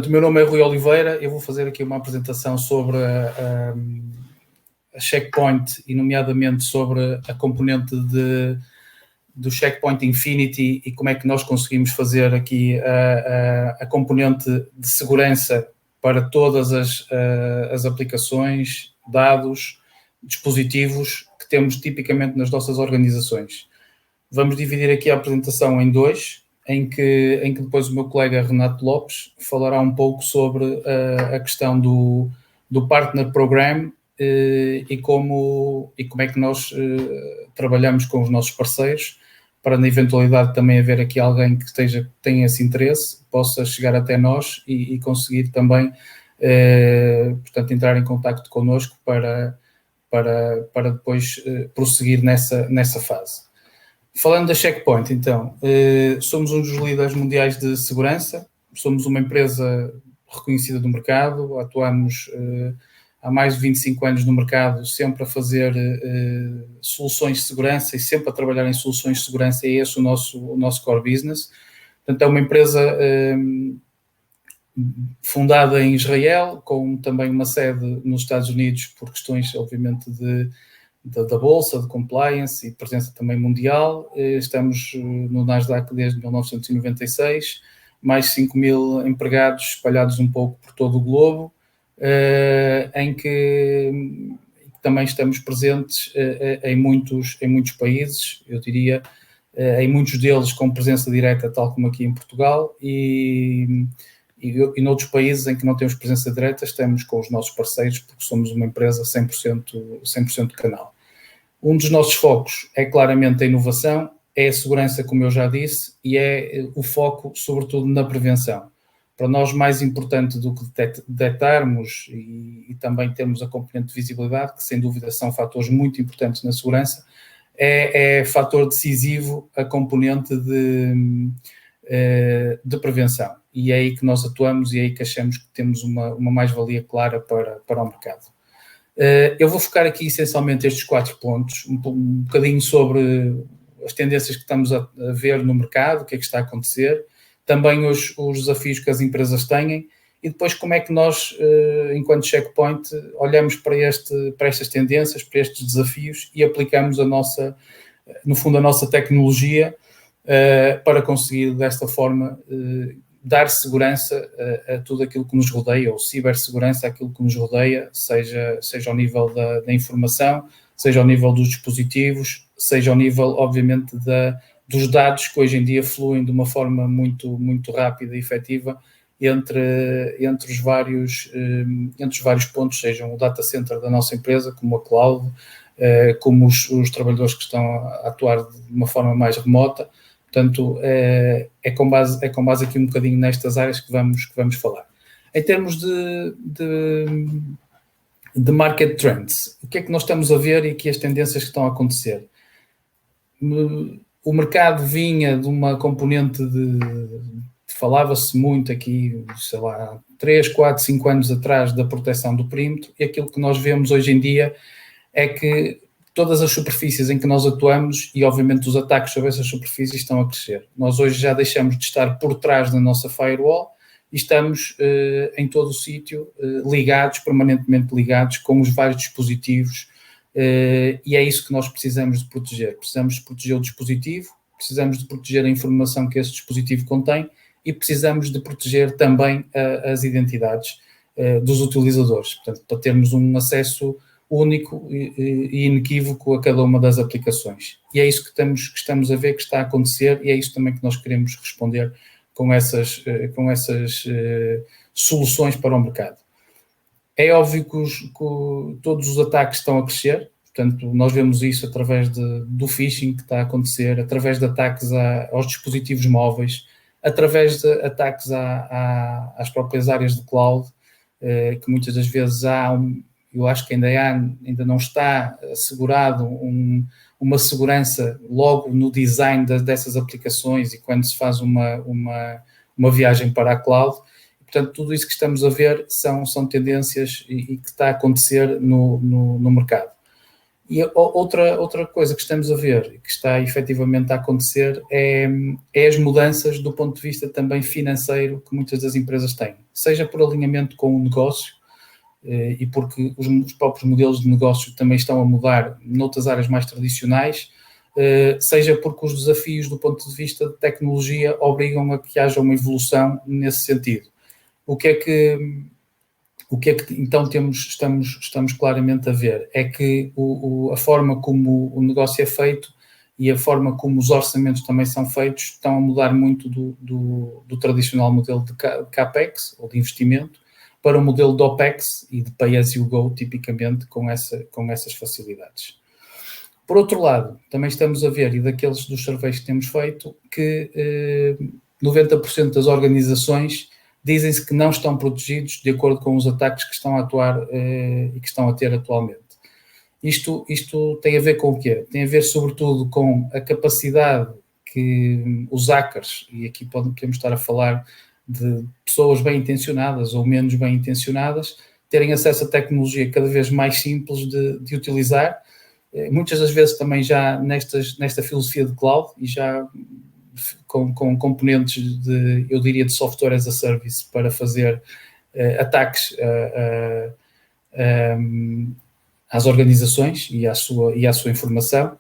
Portanto, o meu nome é Rui Oliveira, eu vou fazer aqui uma apresentação sobre a Checkpoint e nomeadamente sobre a componente do Checkpoint Infinity e como é que nós conseguimos fazer aqui a componente de segurança para todas as aplicações, dados, dispositivos que temos tipicamente nas nossas organizações. Vamos dividir aqui a apresentação em dois, em que depois o meu colega Renato Lopes falará um pouco sobre a questão do Partner Program e como é que nós trabalhamos com os nossos parceiros para, na eventualidade, também haver aqui alguém que tenha esse interesse, possa chegar até nós e conseguir também, portanto, entrar em contacto connosco para depois prosseguir nessa fase. Falando da Checkpoint, então, somos um dos líderes mundiais de segurança, somos uma empresa reconhecida do mercado, atuamos há mais de 25 anos no mercado, sempre a fazer soluções de segurança e sempre a trabalhar em soluções de segurança, é esse o nosso core business. Portanto, é uma empresa fundada em Israel, com também uma sede nos Estados Unidos por questões, obviamente, da Bolsa, de compliance e presença também mundial. Estamos no Nasdaq desde 1996, mais de 5 mil empregados espalhados um pouco por todo o globo, em que também estamos presentes em muitos países, eu diria, em muitos deles com presença direta, tal como aqui em Portugal, e noutros países em que não temos presença direta, estamos com os nossos parceiros, porque somos uma empresa 100% de canal. Um dos nossos focos é claramente a inovação, é a segurança, como eu já disse, e é o foco, sobretudo, na prevenção. Para nós, mais importante do que detectarmos e também termos a componente de visibilidade, que sem dúvida são fatores muito importantes na segurança, é fator decisivo a componente de prevenção. E é aí que nós atuamos e é aí que achamos que temos uma mais-valia clara para o mercado. Eu vou focar aqui essencialmente estes 4 pontos, um bocadinho sobre as tendências que estamos a ver no mercado, o que é que está a acontecer, também os desafios que as empresas têm e depois como é que nós, enquanto Checkpoint, olhamos para estas tendências, para estes desafios e aplicamos no fundo, a nossa tecnologia para conseguir, desta forma, dar segurança a tudo aquilo que nos rodeia, ou cibersegurança àquilo que nos rodeia, seja ao nível da informação, seja ao nível dos dispositivos, seja ao nível, obviamente, dos dados que hoje em dia fluem de uma forma muito, muito rápida e efetiva entre os vários pontos, sejam o data center da nossa empresa, como a cloud, como os trabalhadores que estão a atuar de uma forma mais remota. Portanto, é com base aqui um bocadinho nestas áreas que vamos falar. Em termos de market trends, o que é que nós estamos a ver e aqui as tendências que estão a acontecer? O mercado vinha de uma componente falava-se muito aqui, sei lá, 3, 4, 5 anos atrás da proteção do perímetro, e aquilo que nós vemos hoje em dia é que todas as superfícies em que nós atuamos e, obviamente, os ataques sobre essas superfícies estão a crescer. Nós hoje já deixamos de estar por trás da nossa firewall e estamos em todo o sítio permanentemente ligados com os vários dispositivos e é isso que nós precisamos de proteger. Precisamos de proteger o dispositivo, precisamos de proteger a informação que esse dispositivo contém e precisamos de proteger também as identidades dos utilizadores. Portanto, para termos um acesso único e inequívoco a cada uma das aplicações. E é isso que estamos a ver que está a acontecer e é isso também que nós queremos responder com essas soluções para o mercado. É óbvio que todos os ataques estão a crescer, portanto, nós vemos isso através do phishing que está a acontecer, através de ataques aos dispositivos móveis, através de ataques às próprias áreas de cloud, que muitas das vezes eu acho que ainda não está assegurado uma segurança logo no design dessas aplicações e quando se faz uma viagem para a cloud. Portanto, tudo isso que estamos a ver são tendências e que está a acontecer no mercado. E outra coisa que estamos a ver, que está efetivamente a acontecer, é as mudanças do ponto de vista também financeiro que muitas das empresas têm, seja por alinhamento com o negócio, e porque os próprios modelos de negócio também estão a mudar noutras áreas mais tradicionais, seja porque os desafios do ponto de vista de tecnologia obrigam a que haja uma evolução nesse sentido. O que é que então estamos claramente a ver? É que a forma como o negócio é feito e a forma como os orçamentos também são feitos estão a mudar muito do tradicional modelo de CAPEX, ou de investimento, para o modelo de OPEX e de Pay As You Go, tipicamente, com essas facilidades. Por outro lado, também estamos a ver, e daqueles dos surveys que temos feito, que 90% das organizações dizem-se que não estão protegidos de acordo com os ataques que estão a atuar e que estão a ter atualmente. Isto tem a ver com o quê? Tem a ver, sobretudo, com a capacidade que os hackers, e aqui podemos estar a falar de pessoas bem intencionadas ou menos bem intencionadas, terem acesso a tecnologia cada vez mais simples de utilizar, muitas das vezes também já nesta filosofia de cloud e já com componentes eu diria, de software as a service para fazer ataques às organizações e à sua informação.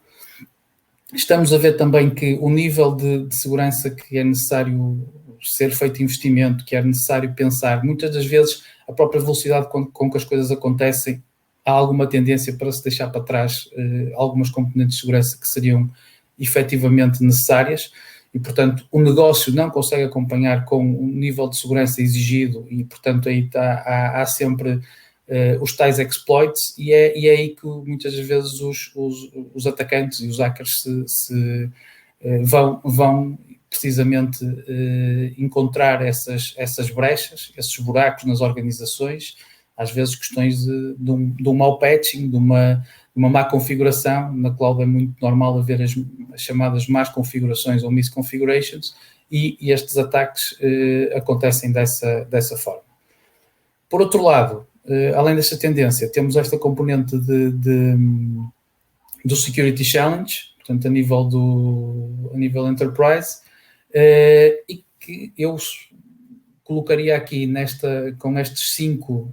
Estamos a ver também que o nível de segurança que é necessário ser feito investimento, que é necessário pensar, muitas das vezes a própria velocidade com que as coisas acontecem, há alguma tendência para se deixar para trás algumas componentes de segurança que seriam efetivamente necessárias. E, portanto, o negócio não consegue acompanhar com o nível de segurança exigido e, portanto, aí há sempre os tais exploits e é aí que muitas das vezes os atacantes e os hackers vão precisamente encontrar essas brechas, esses buracos nas organizações, às vezes questões de um mau patching, de uma má configuração. Na cloud é muito normal haver as chamadas más configurações ou misconfigurations e estes ataques acontecem dessa forma. Por outro lado, além desta tendência, temos esta componente do Security Challenge, portanto, a nível enterprise, e que eu colocaria aqui com estes cinco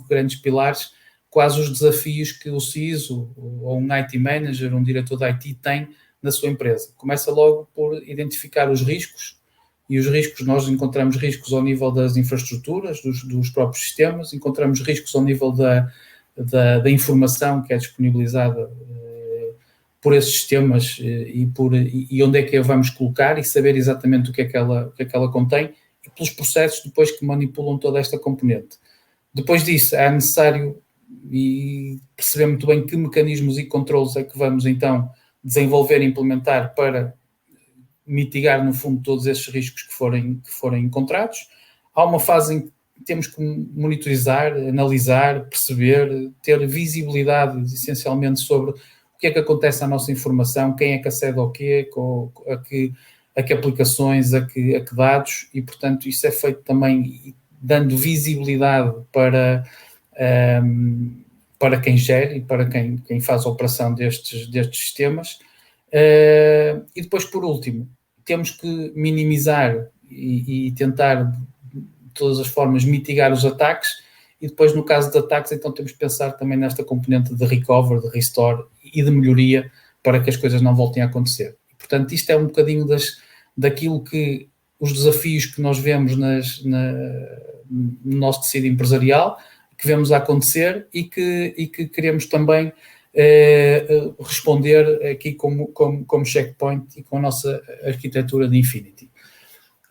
grandes pilares, quase os desafios que o CISO, ou um IT Manager, um diretor de IT tem na sua empresa. Começa logo por identificar os riscos, e os riscos, nós encontramos riscos ao nível das infraestruturas, dos próprios sistemas, encontramos riscos ao nível da informação que é disponibilizada por esses sistemas e onde é que a vamos colocar e saber exatamente o que é que ela contém e pelos processos depois que manipulam toda esta componente. Depois disso, é necessário perceber muito bem que mecanismos e controles é que vamos então desenvolver e implementar para mitigar, no fundo, todos esses riscos que forem encontrados. Há uma fase em que temos que monitorizar, analisar, perceber, ter visibilidade, essencialmente, sobre o que é que acontece à nossa informação, quem é que acede ao quê, a que aplicações, a que dados, e, portanto, isso é feito também dando visibilidade para quem gera e para quem faz a operação destes sistemas. E depois, por último, temos que minimizar e tentar, de todas as formas, mitigar os ataques, e depois, no caso de ataques, então temos que pensar também nesta componente de recover, de restore e de melhoria para que as coisas não voltem a acontecer. E, portanto, isto é um bocadinho daquilo que os desafios que nós vemos no nosso tecido empresarial, que vemos a acontecer e que queremos também responder aqui como Checkpoint e com a nossa arquitetura de Infinity.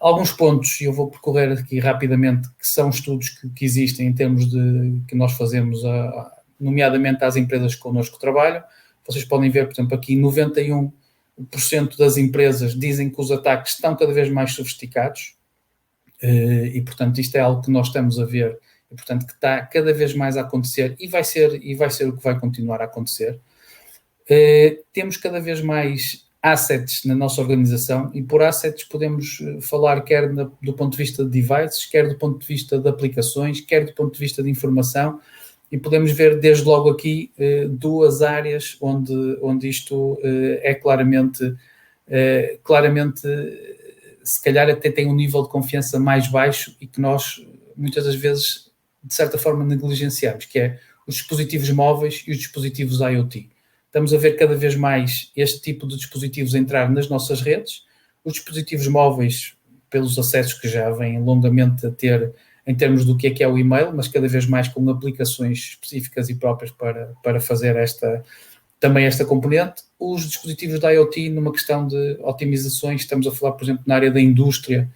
Alguns pontos, e eu vou percorrer aqui rapidamente, que são estudos que existem em termos que nós fazemos, nomeadamente às empresas que connosco trabalham. Vocês podem ver, por exemplo, aqui 91% das empresas dizem que os ataques estão cada vez mais sofisticados e, portanto, isto é algo que nós estamos a ver e, portanto, que está cada vez mais a acontecer e vai ser o que vai continuar a acontecer. Temos cada vez mais assets na nossa organização e por assets podemos falar quer do ponto de vista de devices, quer do ponto de vista de aplicações, quer do ponto de vista de informação e podemos ver desde logo aqui duas áreas onde isto é claramente, se calhar até tem um nível de confiança mais baixo e que nós, muitas das vezes, de certa forma, negligenciamos, que é os dispositivos móveis e os dispositivos IoT. Estamos a ver cada vez mais este tipo de dispositivos entrar nas nossas redes. Os dispositivos móveis, pelos acessos que já vêm longamente a ter em termos do que é o e-mail, mas cada vez mais com aplicações específicas e próprias para fazer também esta componente. Os dispositivos da IoT, numa questão de otimizações, estamos a falar, por exemplo, na área da indústria,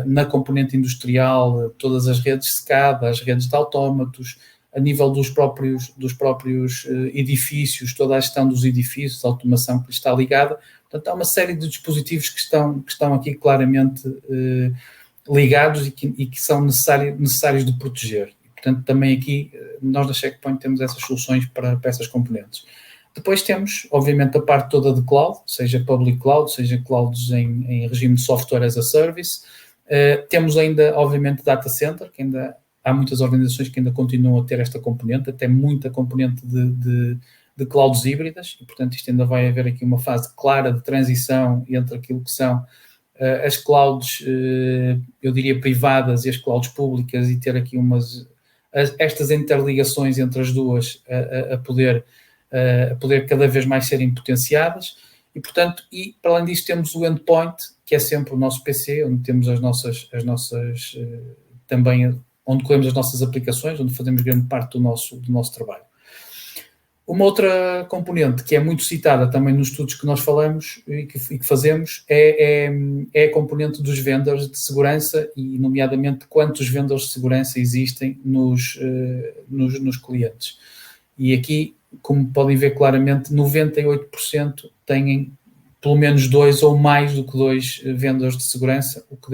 na componente industrial, todas as redes SCADA, as redes de autómatos, a nível dos próprios edifícios, toda a gestão dos edifícios, a automação que está ligada. Portanto, há uma série de dispositivos que estão aqui claramente ligados e que são necessários de proteger. E, portanto, também aqui, nós da Checkpoint temos essas soluções para essas componentes. Depois temos, obviamente, a parte toda de cloud, seja public cloud, seja clouds em regime de software as a service. Temos ainda, obviamente, data center, que ainda há muitas organizações que ainda continuam a ter esta componente, até muita componente de clouds híbridas, e, portanto, isto ainda vai haver aqui uma fase clara de transição entre aquilo que são as clouds, eu diria, privadas e as clouds públicas, e ter aqui estas interligações entre as duas a poder cada vez mais serem potenciadas. E, portanto, para além disso, temos o endpoint, que é sempre o nosso PC, onde temos as nossas também, onde corremos as nossas aplicações, onde fazemos grande parte do nosso trabalho. Uma outra componente que é muito citada também nos estudos que nós falamos e que fazemos é a componente dos vendors de segurança, e nomeadamente quantos vendors de segurança existem nos clientes. E aqui, como podem ver claramente, 98% têm pelo menos 2 ou mais do que 2 vendors de segurança, o que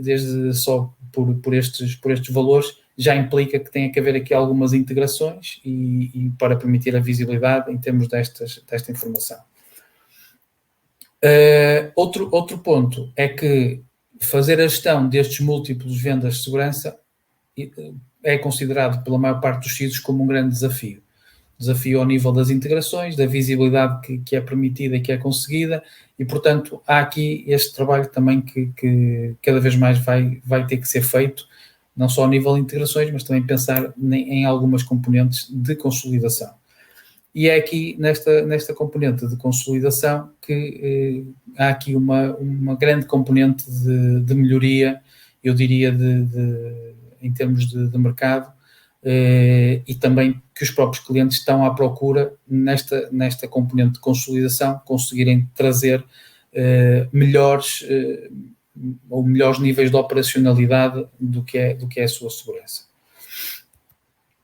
desde só por estes valores já implica que tenha que haver aqui algumas integrações e para permitir a visibilidade em termos desta informação. Outro ponto é que fazer a gestão destes múltiplos vendas de segurança é considerado pela maior parte dos CISOs como um grande desafio. Desafio ao nível das integrações, da visibilidade que é permitida e que é conseguida, e, portanto, há aqui este trabalho também que cada vez mais vai ter que ser feito, não só ao nível de integrações, mas também pensar em algumas componentes de consolidação. E é aqui, nesta componente de consolidação, que há aqui uma grande componente de melhoria, eu diria, em termos de mercado, e também que os próprios clientes estão à procura, nesta componente de consolidação, conseguirem trazer melhores níveis de operacionalidade do que é a sua segurança.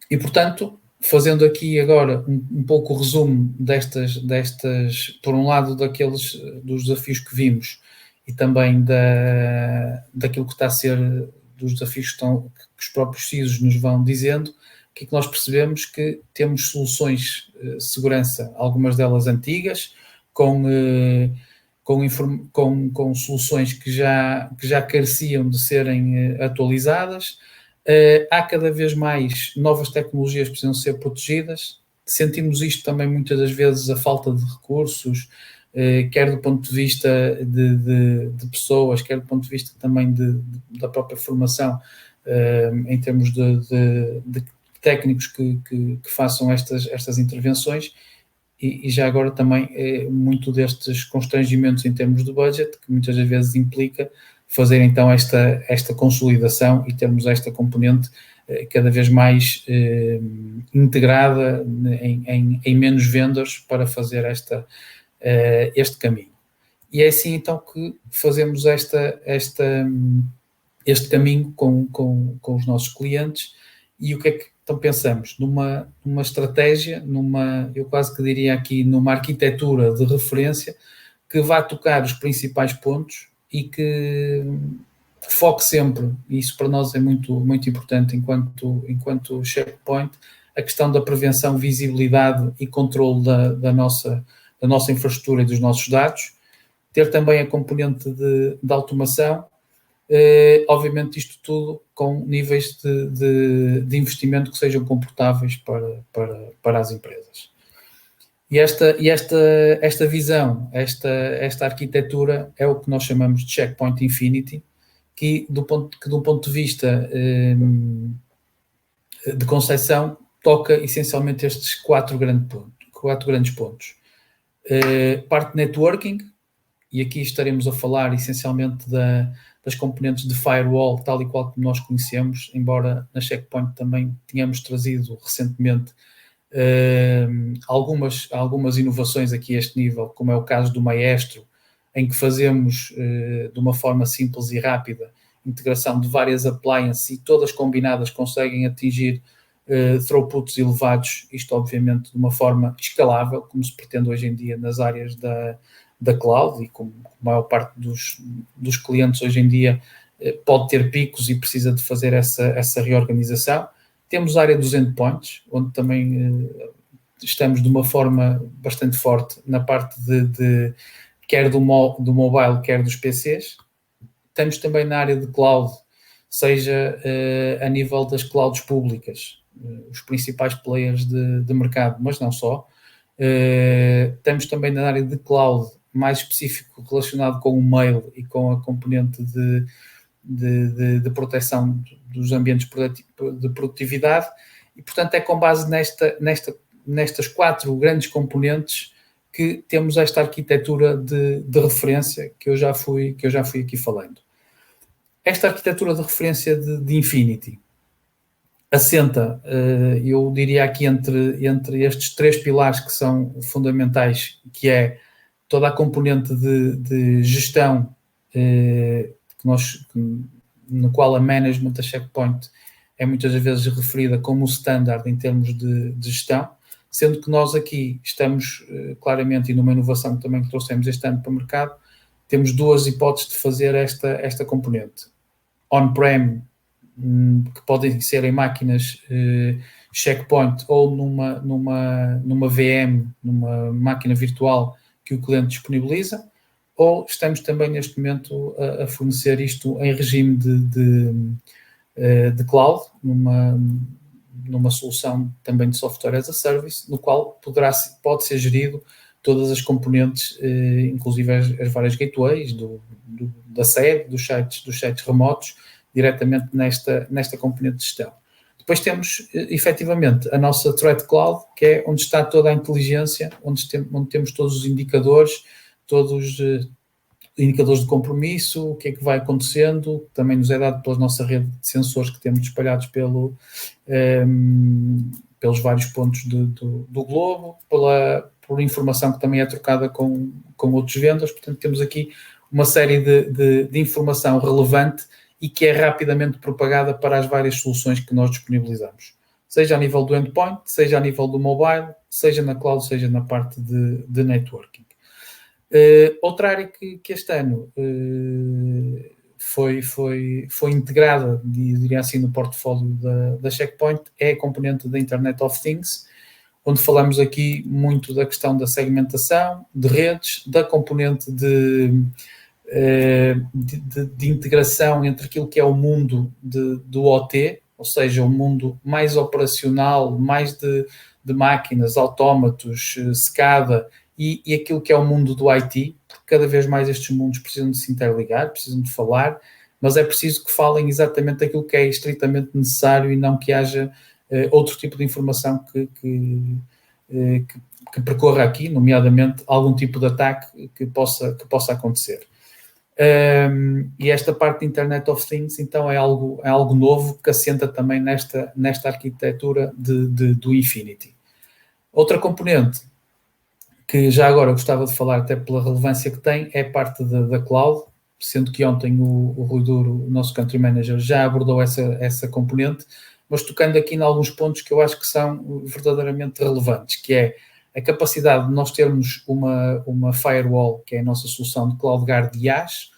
E, portanto, fazendo aqui agora um pouco o resumo destas, por um lado, dos desafios que vimos, e também daquilo que está a ser, dos desafios que os próprios CISOs nos vão dizendo, que nós percebemos que temos soluções de segurança, algumas delas antigas, com soluções que já careciam de serem atualizadas. Há cada vez mais novas tecnologias que precisam ser protegidas. Sentimos isto também muitas das vezes, a falta de recursos, quer do ponto de vista de pessoas, quer do ponto de vista também da própria formação, em termos de técnicos que façam estas intervenções. E já agora também muito destes constrangimentos em termos de budget, que muitas das vezes implica fazer então esta consolidação e termos esta componente cada vez mais integrada em menos vendors para fazer este caminho. E é assim então que fazemos este caminho com os nossos clientes. E o que é que então pensamos? Numa estratégia, eu quase que diria aqui, numa arquitetura de referência que vá tocar os principais pontos e que foque sempre, e isso para nós é muito, muito importante enquanto Checkpoint, a questão da prevenção, visibilidade e controle da nossa infraestrutura e dos nossos dados, ter também a componente de automação, obviamente isto tudo com níveis de investimento que sejam comportáveis para as empresas. E esta visão, esta arquitetura é o que nós chamamos de Checkpoint Infinity, que do ponto de vista de concepção toca essencialmente estes quatro grandes pontos. Parte de networking, e aqui estaremos a falar essencialmente das componentes de firewall, tal e qual como nós conhecemos, embora na Checkpoint também tínhamos trazido recentemente algumas inovações aqui a este nível, como é o caso do Maestro, em que fazemos de uma forma simples e rápida integração de várias appliances e todas combinadas conseguem atingir throughputs elevados, isto obviamente de uma forma escalável, como se pretende hoje em dia nas áreas da cloud, e como a maior parte dos clientes hoje em dia pode ter picos e precisa de fazer essa reorganização. Temos a área dos endpoints, onde também estamos de uma forma bastante forte na parte quer do mobile, quer dos PCs. Estamos também na área de cloud, seja a nível das clouds públicas, os principais players de mercado, mas não só. Estamos também na área de cloud, mais específico relacionado com o mail e com a componente de proteção dos ambientes de produtividade, e portanto é com base nestas quatro grandes componentes que temos esta arquitetura de referência que eu já fui aqui falando. Esta arquitetura de referência de Infinity assenta, eu diria aqui entre estes três pilares que são fundamentais, que é toda a componente de gestão no qual a management da Checkpoint é muitas vezes referida como o standard em termos de gestão, sendo que nós aqui estamos claramente, e numa inovação que também trouxemos este ano para o mercado, temos duas hipóteses de fazer esta componente. On-prem, que podem ser em máquinas Checkpoint ou numa VM, numa máquina virtual que o cliente disponibiliza, ou estamos também neste momento a fornecer isto em regime de cloud, numa solução também de software as a service, no qual pode ser gerido todas as componentes, inclusive as várias gateways da sede, dos sites remotos, diretamente nesta componente de gestão. Depois temos, efetivamente, a nossa Threat Cloud, que é onde está toda a inteligência, onde temos todos os indicadores, todos os indicadores de compromisso, o que é que vai acontecendo, também nos é dado pela nossa rede de sensores que temos espalhados pelos vários pontos do globo, por informação que também é trocada com outros vendors. Portanto, temos aqui uma série de informação relevante e que é rapidamente propagada para as várias soluções que nós disponibilizamos, seja a nível do endpoint, seja a nível do mobile, seja na cloud, seja na parte de networking. Outra área que este ano foi integrada, diria assim, no portfólio da Checkpoint é a componente da Internet of Things, onde falamos aqui muito da questão da segmentação, de redes, da componente de integração entre aquilo que é o mundo do OT, ou seja, o mundo mais operacional, mais de máquinas, autómatos, SCADA, e aquilo que é o mundo do IT, porque cada vez mais estes mundos precisam de se interligar, precisam de falar, mas é preciso que falem exatamente aquilo que é estritamente necessário e não que haja outro tipo de informação que percorra aqui, nomeadamente algum tipo de ataque que possa acontecer. E esta parte de Internet of Things, então, é algo novo que assenta também nesta arquitetura do Infinity. Outra componente que já agora gostava de falar, até pela relevância que tem, é a parte da cloud, sendo que ontem o Rui Duro, o nosso Country Manager, já abordou essa componente, mas tocando aqui em alguns pontos que eu acho que são verdadeiramente relevantes, que é a capacidade de nós termos uma firewall, que é a nossa solução de CloudGuard IaaS,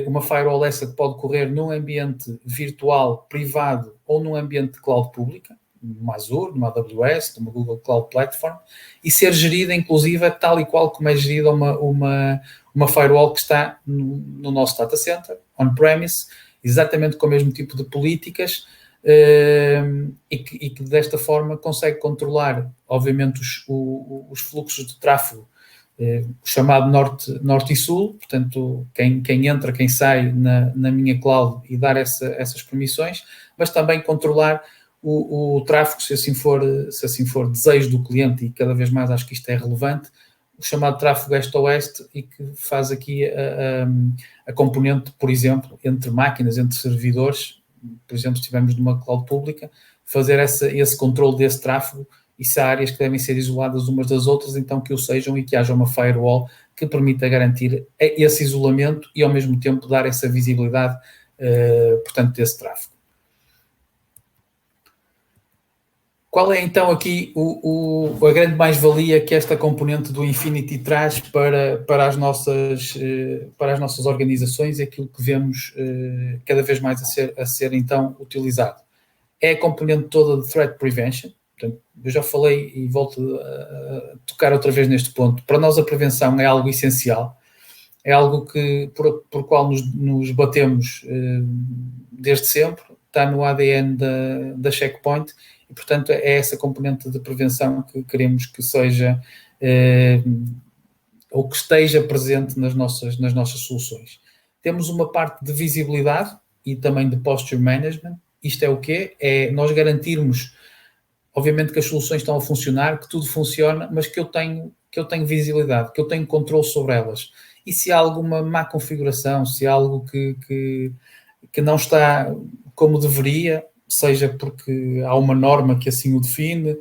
uma firewall essa que pode correr num ambiente virtual, privado, ou num ambiente de cloud pública, numa Azure, numa AWS, numa Google Cloud Platform, e ser gerida, inclusive, tal e qual como é gerida uma uma firewall que está no nosso data center, on-premise, exatamente com o mesmo tipo de políticas, e que desta forma consegue controlar, obviamente, os fluxos de tráfego, o chamado norte e sul, portanto, quem entra, quem sai na minha cloud e dar essas permissões, mas também controlar o tráfego, se assim for desejo do cliente, e cada vez mais acho que isto é relevante, o chamado tráfego este-oeste, e que faz aqui a componente, por exemplo, entre máquinas, entre servidores, por exemplo, se estivermos numa cloud pública, fazer esse controle desse tráfego, e se há áreas que devem ser isoladas umas das outras, então que o sejam, e que haja uma firewall que permita garantir esse isolamento e, ao mesmo tempo, dar essa visibilidade, portanto, desse tráfego. Qual é, então, aqui a grande mais-valia que esta componente do Infinity traz para as nossas organizações, e aquilo que vemos cada vez mais a ser então utilizado? É a componente toda de Threat Prevention. Portanto, eu já falei e volto a tocar outra vez neste ponto. Para nós a prevenção é algo essencial, é algo por qual nos batemos desde sempre, está no ADN da Checkpoint, e, portanto, é essa componente de prevenção que queremos que seja ou que esteja presente nas nossas soluções. Temos uma parte de visibilidade e também de posture management. Isto é o quê? É nós garantirmos, obviamente, que as soluções estão a funcionar, que tudo funciona, mas que eu tenho visibilidade, que eu tenho controle sobre elas. E se há alguma má configuração, se há algo que não está como deveria, seja porque há uma norma que assim o define,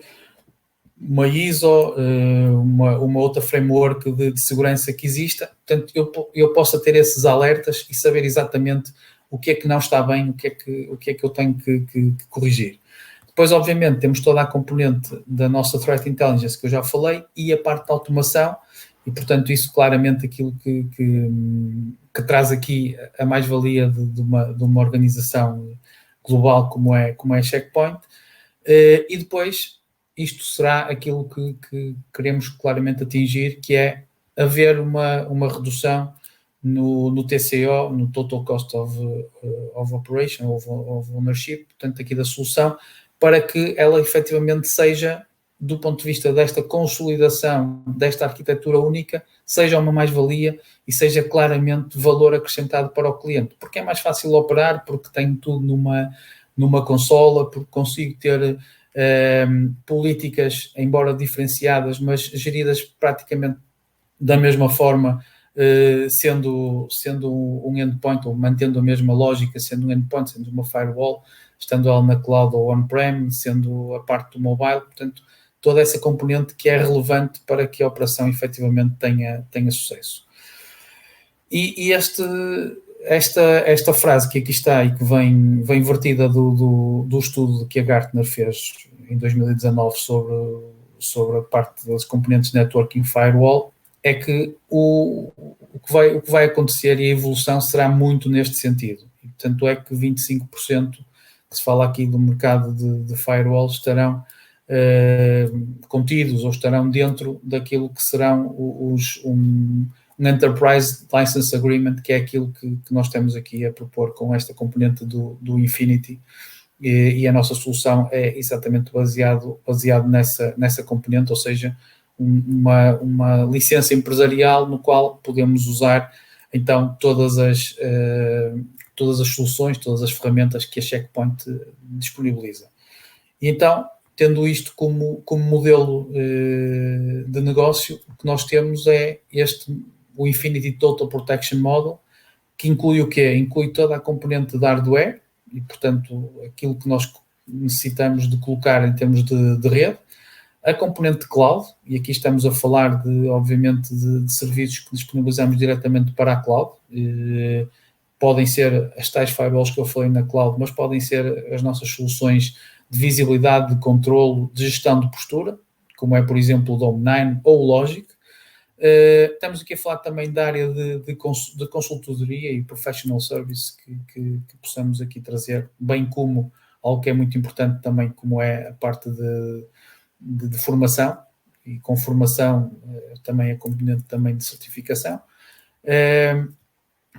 uma ISO, uma outra framework de segurança que exista, portanto, eu possa ter esses alertas e saber exatamente o que é que não está bem, o que é que eu tenho que corrigir. Depois, obviamente, temos toda a componente da nossa Threat Intelligence, que eu já falei, e a parte da automação, e, portanto, isso claramente aquilo que traz aqui a mais-valia de uma organização global como é a Checkpoint. E depois, isto será aquilo que queremos claramente atingir, que é haver uma redução no TCO, no Total Cost of Operation, of Ownership, portanto, aqui da solução, para que ela efetivamente seja, do ponto de vista desta consolidação, desta arquitetura única, seja uma mais-valia e seja claramente valor acrescentado para o cliente. Porque é mais fácil operar, porque tenho tudo numa consola, porque consigo ter políticas, embora diferenciadas, mas geridas praticamente da mesma forma, sendo um endpoint, ou mantendo a mesma lógica, sendo um endpoint, sendo uma firewall, estando ela na cloud ou on-prem, sendo a parte do mobile. Portanto, toda essa componente que é relevante para que a operação efetivamente tenha sucesso. E esta frase que aqui está e que vem vertida do estudo que a Gartner fez em 2019 sobre a parte das componentes de networking firewall, é que o que vai acontecer e a evolução será muito neste sentido. E, tanto é que 25% que se fala aqui do mercado de firewalls estarão contidos ou estarão dentro daquilo que serão um Enterprise License Agreement, que é aquilo que nós temos aqui a propor com esta componente do Infinity, e a nossa solução é exatamente baseado nessa componente, ou seja, uma licença empresarial no qual podemos usar então todas as soluções, todas as ferramentas que a Checkpoint disponibiliza. E então, tendo isto como modelo de negócio, o que nós temos é o Infinity Total Protection Model, que inclui o quê? Inclui toda a componente de hardware e, portanto, aquilo que nós necessitamos de colocar em termos de rede, a componente de cloud, e aqui estamos a falar obviamente, de serviços que disponibilizamos diretamente para a cloud. Podem ser as tais firewalls que eu falei na cloud, mas podem ser as nossas soluções de visibilidade, de controlo, de gestão de postura, como é, por exemplo, o Dome9 ou o Logic. Estamos aqui a falar também da área de consultoria e professional service que possamos aqui trazer, bem como algo que é muito importante também, como é a parte de formação, e com formação também a componente também de certificação.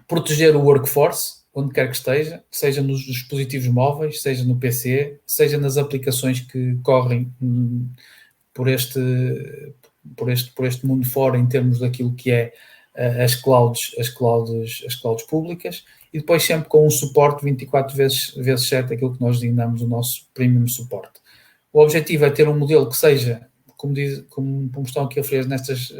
proteger o workforce, onde quer que esteja, seja nos dispositivos móveis, seja no PC, seja nas aplicações que correm por este mundo fora, em termos daquilo que é as clouds públicas, e depois sempre com um suporte 24 vezes 7, aquilo que nós designamos o nosso premium suporte. O objetivo é ter um modelo que seja, como estão aqui a referir nestas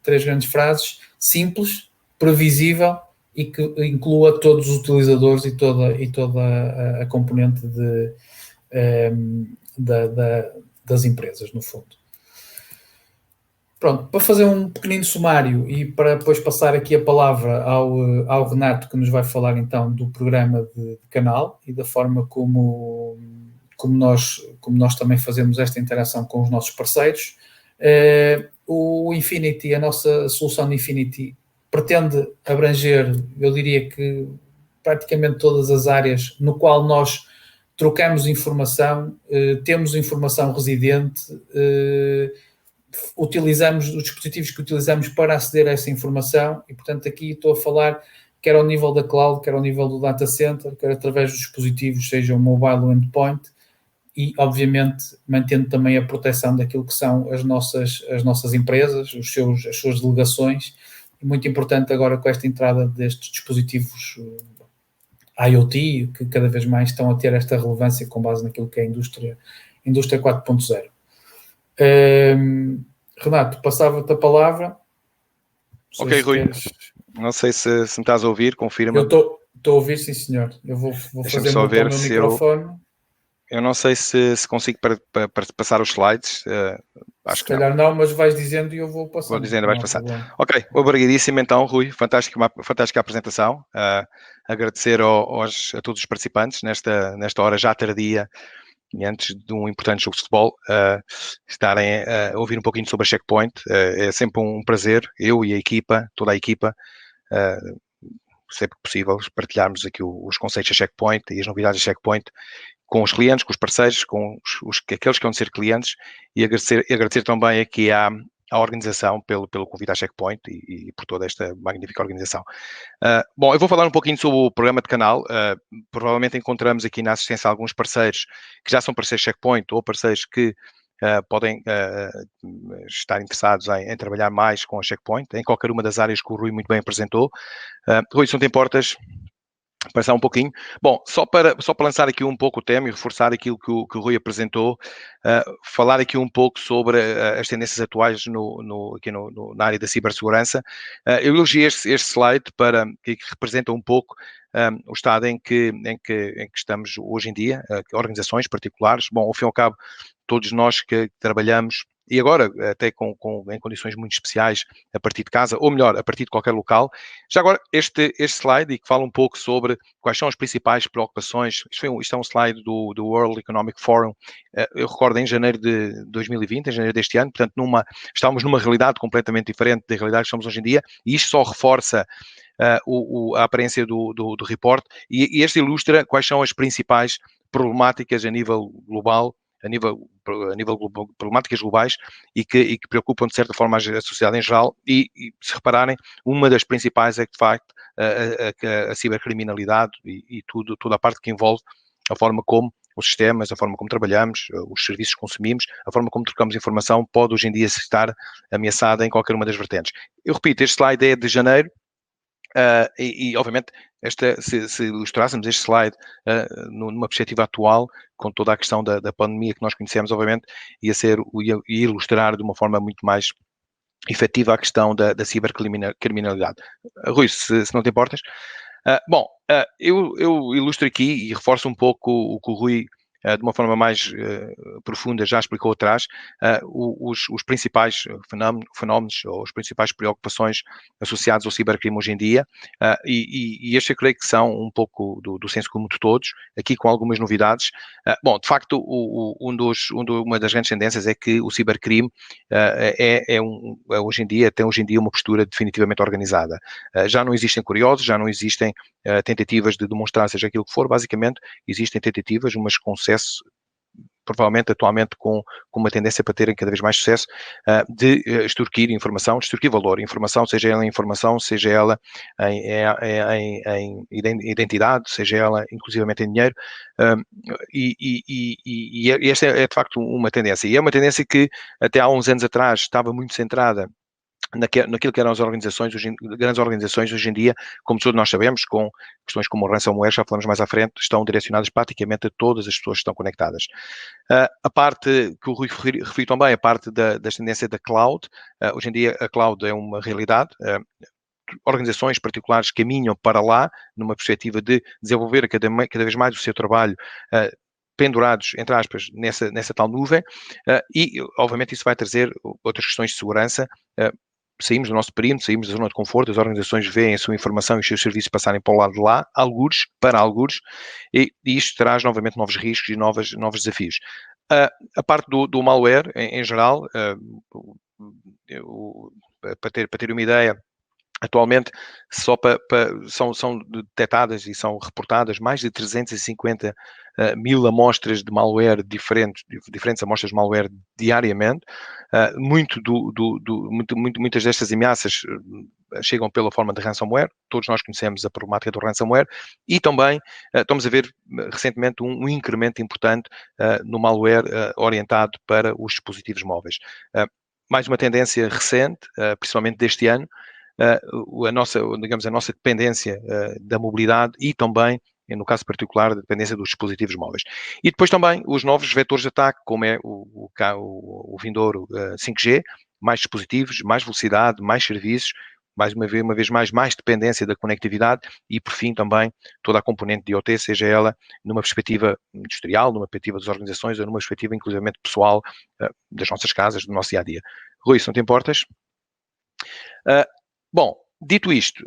3 grandes frases, simples, previsível e que inclua todos os utilizadores e toda a componente das empresas, no fundo. Pronto, para fazer um pequenino sumário e para depois passar aqui a palavra ao Renato, que nos vai falar então do programa de canal e da forma como nós também fazemos esta interação com os nossos parceiros. O Infinity, a nossa solução de Infinity, pretende abranger, eu diria que praticamente todas as áreas no qual nós trocamos informação, temos informação residente, utilizamos os dispositivos que utilizamos para aceder a essa informação e, portanto, aqui estou a falar quer ao nível da cloud, quer ao nível do data center, quer através dos dispositivos, seja o mobile ou endpoint, e, obviamente, mantendo também a proteção daquilo que são as nossas empresas, as suas delegações. E muito importante agora com esta entrada destes dispositivos IoT, que cada vez mais estão a ter esta relevância com base naquilo que é a indústria 4.0. Renato, passava-te a palavra. Ok, Rui. Não sei se me estás a ouvir, confirma. Eu estou a ouvir, sim, senhor. Eu vou fazer só ver o meu se microfone. Eu não sei se consigo para passar os slides. Acho se calhar não, mas vais dizendo e eu vou passando. Vou dizendo, vais passar. Ok, obrigadíssimo então, Rui. Fantástica apresentação. Agradecer a todos os participantes nesta hora já tardia e antes de um importante jogo de futebol, estarem a ouvir um pouquinho sobre a Checkpoint. É sempre um prazer, eu e a equipa, toda a equipa, sempre que possível, partilharmos aqui os conceitos da Checkpoint e as novidades da Checkpoint com os clientes, com os parceiros, com aqueles que vão ser clientes, e agradecer também aqui à organização pelo convite à Checkpoint e por toda esta magnífica organização. Bom, eu vou falar um pouquinho sobre o programa de canal. Provavelmente encontramos aqui na assistência alguns parceiros que já são parceiros Checkpoint ou parceiros que podem estar interessados em trabalhar mais com a Checkpoint, em qualquer uma das áreas que o Rui muito bem apresentou. Rui, se não te importas, passar um pouquinho. Bom, só para lançar aqui um pouco o tema e reforçar aquilo que o Rui apresentou, falar aqui um pouco sobre as tendências atuais aqui na área da cibersegurança. Eu elegi este slide que representa um pouco o estado em que estamos hoje em dia, organizações particulares. Bom, ao fim e ao cabo, todos nós que trabalhamos, e agora até em condições muito especiais, a partir de casa, ou melhor, a partir de qualquer local. Já agora, este slide, e que fala um pouco sobre quais são as principais preocupações, isto é um slide do World Economic Forum, eu recordo em janeiro de 2020, em janeiro deste ano, portanto estamos numa realidade completamente diferente da realidade que estamos hoje em dia, e isto só reforça a aparência do report, e este ilustra quais são as principais problemáticas a nível global, a nível problemáticas globais e que preocupam de certa forma a sociedade em geral, e se repararem, uma das principais é que de facto a cibercriminalidade e toda a parte que envolve a forma como os sistemas, a forma como trabalhamos, os serviços que consumimos, a forma como trocamos informação pode hoje em dia estar ameaçada em qualquer uma das vertentes. Eu repito, este slide é de janeiro, e obviamente se ilustrássemos este slide numa perspectiva atual, com toda a questão da pandemia que nós conhecemos, obviamente ia ilustrar de uma forma muito mais efetiva a questão da cibercriminalidade. Rui, se não te importas. Bom, eu ilustro aqui e reforço um pouco o que o Rui, de uma forma mais profunda, já explicou atrás, os principais fenómenos ou as principais preocupações associadas ao cibercrime hoje em dia, e este eu creio que são um pouco do senso comum de todos, aqui com algumas novidades. Bom, de facto, uma das grandes tendências é que o cibercrime hoje em dia tem uma postura definitivamente organizada. Já não existem curiosos, já não existem tentativas de demonstrar seja aquilo que for, basicamente existem tentativas, mas com sucesso provavelmente atualmente com uma tendência para terem cada vez mais sucesso, de extorquir informação, de extorquir valor, informação, seja ela informação, seja ela em identidade, seja ela inclusivamente em dinheiro, e esta é de facto uma tendência, e é uma tendência que até há uns anos atrás estava muito centrada naquilo que eram as organizações, grandes organizações. Hoje em dia, como todos nós sabemos, com questões como o ransomware, já falamos mais à frente, estão direcionadas praticamente a todas as pessoas que estão conectadas. A parte que o Rui referiu também, a parte da tendência da cloud. Hoje em dia a cloud é uma realidade. Organizações particulares caminham para lá, numa perspectiva de desenvolver cada vez mais o seu trabalho pendurados, entre aspas, nessa tal nuvem, e obviamente isso vai trazer outras questões de segurança. Saímos do nosso perímetro, saímos da zona de conforto, as organizações veem a sua informação e os seus serviços passarem para o lado de lá, para algures, e isto traz novamente novos riscos e novos desafios. A parte do malware, em geral, para ter uma ideia, atualmente, são detectadas e são reportadas mais de 350 mil amostras de malware diferentes amostras de malware diariamente. Muitas destas ameaças chegam pela forma de ransomware. Todos nós conhecemos a problemática do ransomware e também estamos a ver recentemente um incremento importante no malware orientado para os dispositivos móveis. Mais uma tendência recente, principalmente deste ano, a nossa dependência da mobilidade e também, no caso particular, da dependência dos dispositivos móveis. E depois também os novos vetores de ataque, como é o vindouro 5G, mais dispositivos, mais velocidade, mais serviços, uma vez mais dependência da conectividade e, por fim, também toda a componente de IoT, seja ela numa perspectiva industrial, numa perspectiva das organizações ou numa perspectiva, inclusivamente, pessoal, das nossas casas, do nosso dia-a-dia. Rui, se não te importas? Bom, dito isto,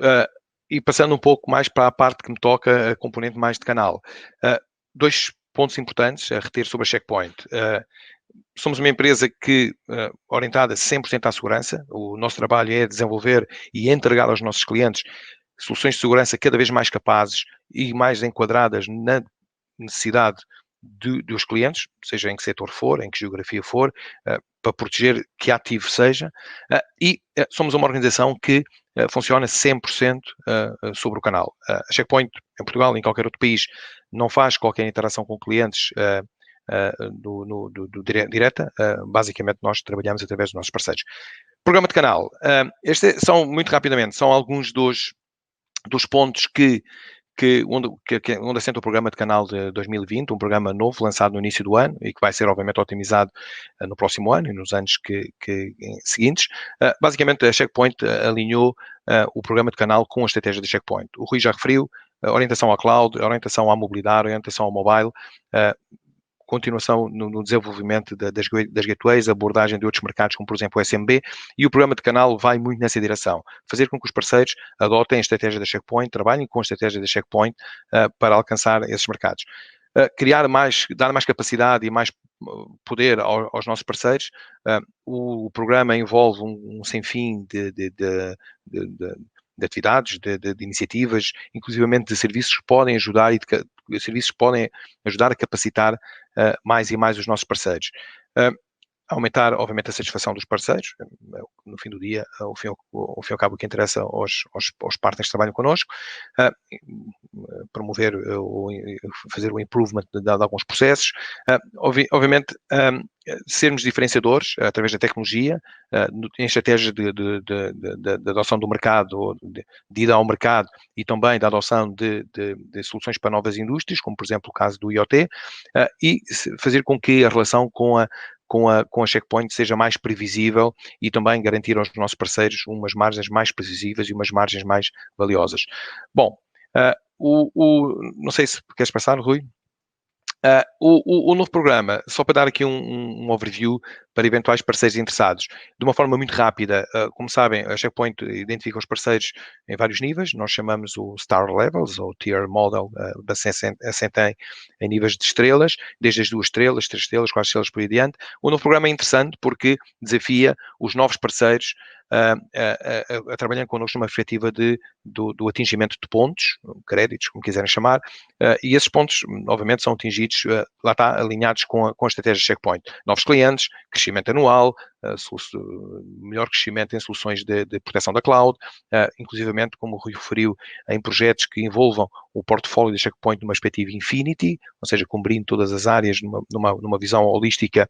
e passando um pouco mais para a parte que me toca, a componente mais de canal, dois pontos importantes a reter sobre a Checkpoint. Somos uma empresa que orientada 100% à segurança. O nosso trabalho é desenvolver e entregar aos nossos clientes soluções de segurança cada vez mais capazes e mais enquadradas na necessidade dos clientes, seja em que setor for, em que geografia for, para proteger que ativo seja, e somos uma organização que funciona 100% sobre o canal. A Checkpoint, em Portugal, em qualquer outro país, não faz qualquer interação com clientes direta. Basicamente, nós trabalhamos através dos nossos parceiros. Programa de canal. Estes muito rapidamente, são alguns dos pontos onde assenta o programa de canal de 2020, um programa novo, lançado no início do ano e que vai ser, obviamente, otimizado no próximo ano e nos anos seguintes. Basicamente, a Checkpoint alinhou o programa de canal com a estratégia da Checkpoint. O Rui já referiu, a orientação à cloud, a orientação à mobilidade, a orientação ao mobile, continuação no desenvolvimento das gateways, a abordagem de outros mercados, como por exemplo o SMB, e o programa de canal vai muito nessa direção. Fazer com que os parceiros adotem a estratégia da Checkpoint, trabalhem com a estratégia da Checkpoint para alcançar esses mercados. Dar mais capacidade e mais poder aos nossos parceiros. O programa envolve um sem fim de atividades, de iniciativas, inclusivamente de serviços que podem ajudar a capacitar mais e mais os nossos parceiros. Aumentar, obviamente, a satisfação dos parceiros. No fim do dia, ao fim e ao cabo, o que interessa aos partners que trabalham connosco. Promover ou fazer o improvement de alguns processos. Obviamente, sermos diferenciadores através da tecnologia, em estratégias de adoção do mercado, de ida ao mercado e também da adoção de soluções para novas indústrias, como por exemplo o caso do IoT, e fazer com que a relação com a Checkpoint seja mais previsível e também garantir aos nossos parceiros umas margens mais previsíveis e umas margens mais valiosas. Bom, não sei se queres passar, Rui. O novo programa, só para dar aqui um overview para eventuais parceiros interessados, de uma forma muito rápida. Como sabem, a Checkpoint identifica os parceiros em vários níveis. Nós chamamos o Star Levels, ou Tier Model, assenta em níveis de estrelas, desde as 2 estrelas, 3 estrelas, 4 estrelas por aí adiante. O novo programa é interessante porque desafia os novos parceiros trabalhando connosco numa perspectiva do atingimento de pontos, créditos, como quiserem chamar, e esses pontos, obviamente, são atingidos, lá está, alinhados com a estratégia Checkpoint. Novos clientes, crescimento anual, melhor crescimento em soluções de proteção da cloud, inclusivamente, como o Rui referiu, em projetos que envolvam o portfólio de Checkpoint numa perspectiva Infinity, ou seja, cobrindo todas as áreas numa visão holística,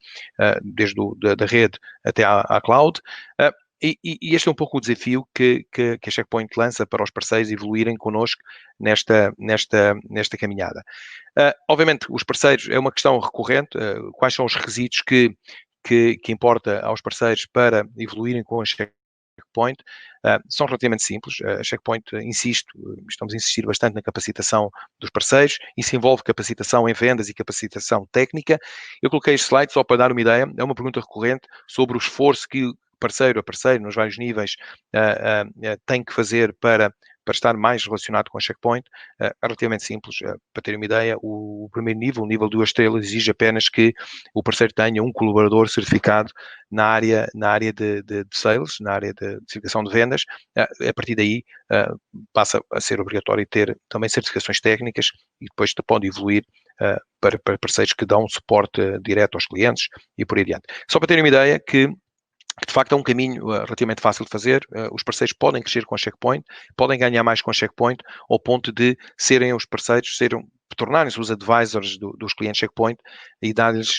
desde da rede até à cloud. E este é um pouco o desafio que a Checkpoint lança para os parceiros evoluírem connosco nesta caminhada. Obviamente, os parceiros é uma questão recorrente. Quais são os requisitos que importa aos parceiros para evoluírem com a Checkpoint? São relativamente simples. A Checkpoint estamos a insistir bastante na capacitação dos parceiros. Isso envolve capacitação em vendas e capacitação técnica. Eu coloquei este slide só para dar uma ideia. É uma pergunta recorrente sobre o esforço que parceiro a parceiro, nos vários níveis, tem que fazer para estar mais relacionado com a Checkpoint. É relativamente simples. Para ter uma ideia, o primeiro nível, o nível 2 estrelas, exige apenas que o parceiro tenha um colaborador certificado na área de sales, na área de certificação de vendas. A partir daí, passa a ser obrigatório ter também certificações técnicas e depois pode evoluir para parceiros que dão suporte direto aos clientes e por aí adiante. Só para terem uma ideia que de facto é um caminho relativamente fácil de fazer. Os parceiros podem crescer com a Checkpoint, podem ganhar mais com a Checkpoint, ao ponto de serem os parceiros, tornarem-se os advisors dos clientes Checkpoint e dar-lhes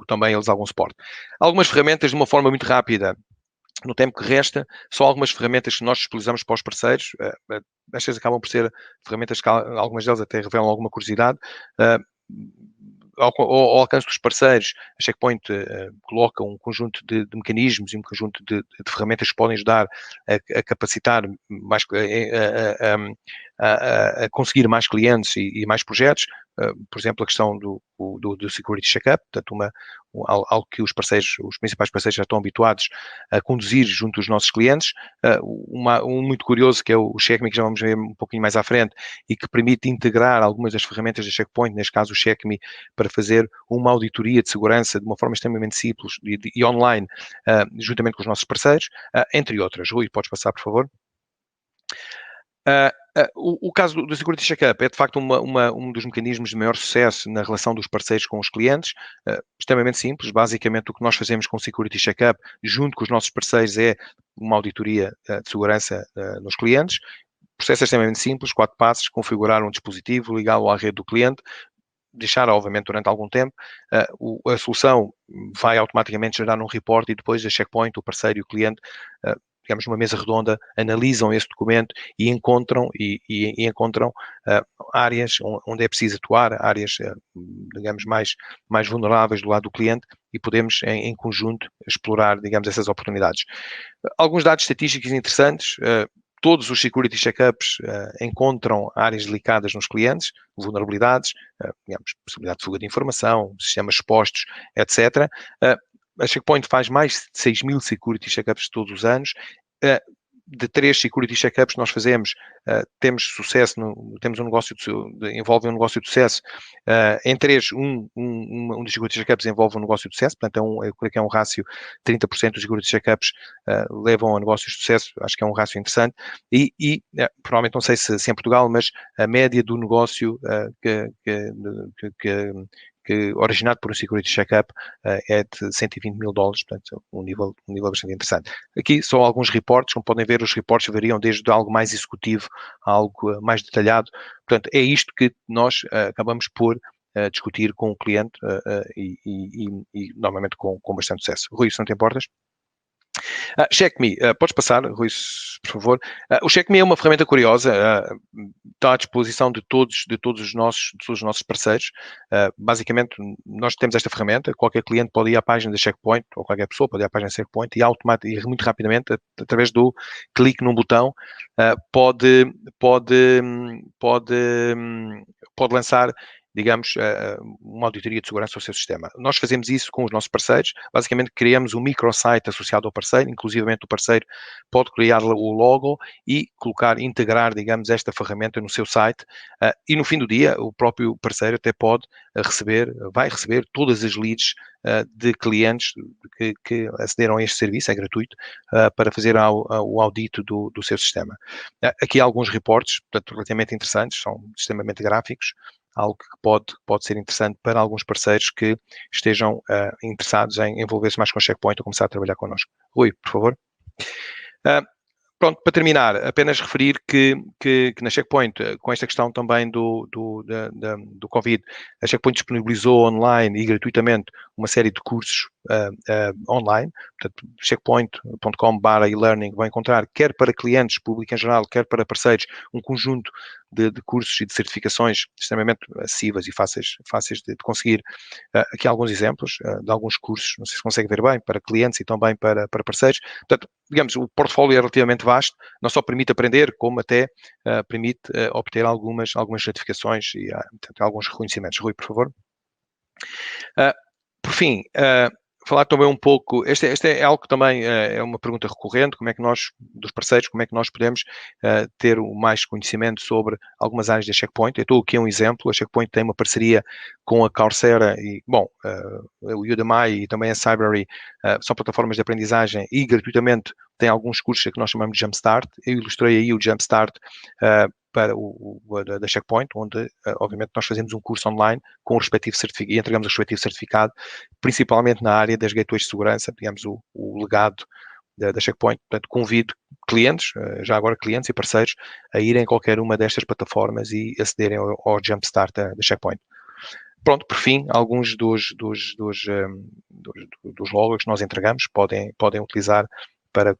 também eles algum suporte. Algumas ferramentas, de uma forma muito rápida, no tempo que resta, só algumas ferramentas que nós disponibilizamos para os parceiros. Estas acabam por ser ferramentas que algumas delas até revelam alguma curiosidade. Ao alcance dos parceiros, a Checkpoint coloca um conjunto de mecanismos e um conjunto de ferramentas que podem ajudar a capacitar mais, a conseguir mais clientes e mais projetos. Por exemplo, a questão do Security Checkup, portanto, algo que os principais parceiros já estão habituados a conduzir junto dos nossos clientes. Um muito curioso, que é o Check.me, que já vamos ver um pouquinho mais à frente, e que permite integrar algumas das ferramentas da Checkpoint, neste caso o Check.me, para fazer uma auditoria de segurança de uma forma extremamente simples e online, juntamente com os nossos parceiros, entre outras. Rui, podes passar, por favor? O caso do Security Checkup é, de facto, um dos mecanismos de maior sucesso na relação dos parceiros com os clientes. Extremamente simples. Basicamente, o que nós fazemos com o Security Checkup, junto com os nossos parceiros, é uma auditoria de segurança nos clientes. O processo é extremamente simples, 4 passos: configurar um dispositivo, ligá-lo à rede do cliente, deixar, obviamente, durante algum tempo. A solução vai automaticamente gerar um report e depois a Checkpoint, o parceiro e o cliente, digamos, numa mesa redonda, analisam esse documento e encontram áreas onde é preciso atuar, áreas, digamos, mais vulneráveis do lado do cliente, e podemos, em conjunto, explorar, digamos, essas oportunidades. Alguns dados estatísticos interessantes. Todos os security checkups encontram áreas delicadas nos clientes, vulnerabilidades, digamos, possibilidade de fuga de informação, sistemas expostos, etc. A Checkpoint faz mais de 6.000 security checkups todos os anos. De 3 security checkups nós fazemos, temos sucesso, temos um negócio envolve um negócio de sucesso. Em 3, um dos security checkups envolve um negócio de sucesso, portanto eu creio que é um rácio, 30% dos security checkups levam a negócios de sucesso. Acho que é um rácio interessante. E provavelmente, não sei se em Portugal, mas a média do negócio originado por um security checkup é de $120 mil, portanto, um nível bastante interessante. Aqui só alguns reportes. Como podem ver, os reportes variam desde algo mais executivo a algo mais detalhado. Portanto, é isto que nós acabamos por discutir com o cliente e normalmente com bastante sucesso. Rui, se não te importas? Check.me, podes passar, Rui, por favor. O Check.me é uma ferramenta curiosa, está à disposição de todos os nossos parceiros. Basicamente, nós temos esta ferramenta. Qualquer cliente pode ir à página da Checkpoint, ou qualquer pessoa pode ir à página da Checkpoint e muito rapidamente, através do clique num botão, pode lançar digamos, uma auditoria de segurança ao seu sistema. Nós fazemos isso com os nossos parceiros, basicamente criamos um microsite associado ao parceiro, inclusivamente o parceiro pode criar o logo e integrar, digamos, esta ferramenta no seu site, e no fim do dia o próprio parceiro até vai receber todas as leads de clientes que acederam a este serviço, é gratuito, para fazer o audito do seu sistema. Aqui há alguns reportes, portanto, relativamente interessantes, são extremamente gráficos, algo que pode ser interessante para alguns parceiros que estejam interessados em envolver-se mais com o Checkpoint ou começar a trabalhar connosco. Rui, por favor. Pronto, para terminar, apenas referir que na Checkpoint, com esta questão também do Covid, a Checkpoint disponibilizou online e gratuitamente uma série de cursos online. Portanto, checkpoint.com/e-learning vão encontrar, quer para clientes, público em geral, quer para parceiros, um conjunto de cursos e de certificações extremamente acessíveis e fáceis de conseguir. Aqui há alguns exemplos de alguns cursos, não sei se consegue ver bem, para clientes e também para parceiros. Portanto, digamos, o portfólio é relativamente vasto, não só permite aprender, como até permite obter algumas certificações e portanto, alguns reconhecimentos. Rui, por favor. Por fim, falar também um pouco, este é algo que também é uma pergunta recorrente, como é que nós, dos parceiros, como é que nós podemos ter mais conhecimento sobre algumas áreas da Checkpoint. Eu estou aqui um exemplo, a Checkpoint tem uma parceria com a Coursera e, o Udemy e também a Cybrary, são plataformas de aprendizagem e gratuitamente tem alguns cursos que nós chamamos de Jumpstart. Eu ilustrei aí o Jumpstart para da Checkpoint, onde, obviamente, nós fazemos um curso online com o respectivo certificado e entregamos o respectivo certificado, principalmente na área das gateways de segurança, digamos, o legado da Checkpoint. Portanto, convido clientes, já agora clientes e parceiros, a irem a qualquer uma destas plataformas e acederem ao Jumpstart da Checkpoint. Pronto, por fim, alguns dos logos que nós entregamos podem utilizar para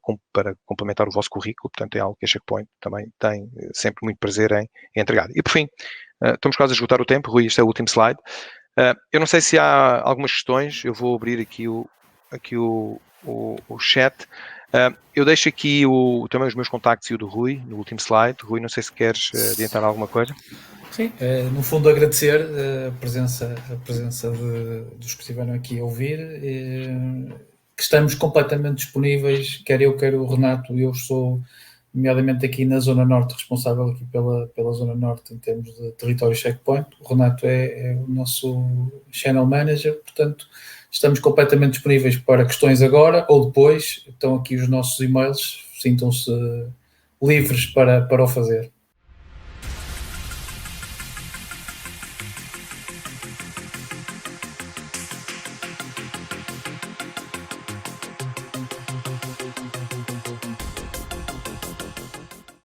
complementar o vosso currículo, portanto é algo que a Checkpoint também tem sempre muito prazer em entregar. E por fim, estamos quase a esgotar o tempo, Rui, este é o último slide. Eu não sei se há algumas questões, eu vou abrir aqui o chat. Eu deixo aqui também os meus contactos e o do Rui, no último slide. Rui, não sei se queres adiantar alguma coisa. Sim, no fundo agradecer a presença dos que estiveram aqui a ouvir, que estamos completamente disponíveis, quer eu, quer o Renato. Eu sou, nomeadamente aqui na Zona Norte, responsável aqui pela Zona Norte em termos de território Checkpoint. O Renato é o nosso Channel Manager, portanto estamos completamente disponíveis para questões agora ou depois. Estão aqui os nossos e-mails, sintam-se livres para o fazer.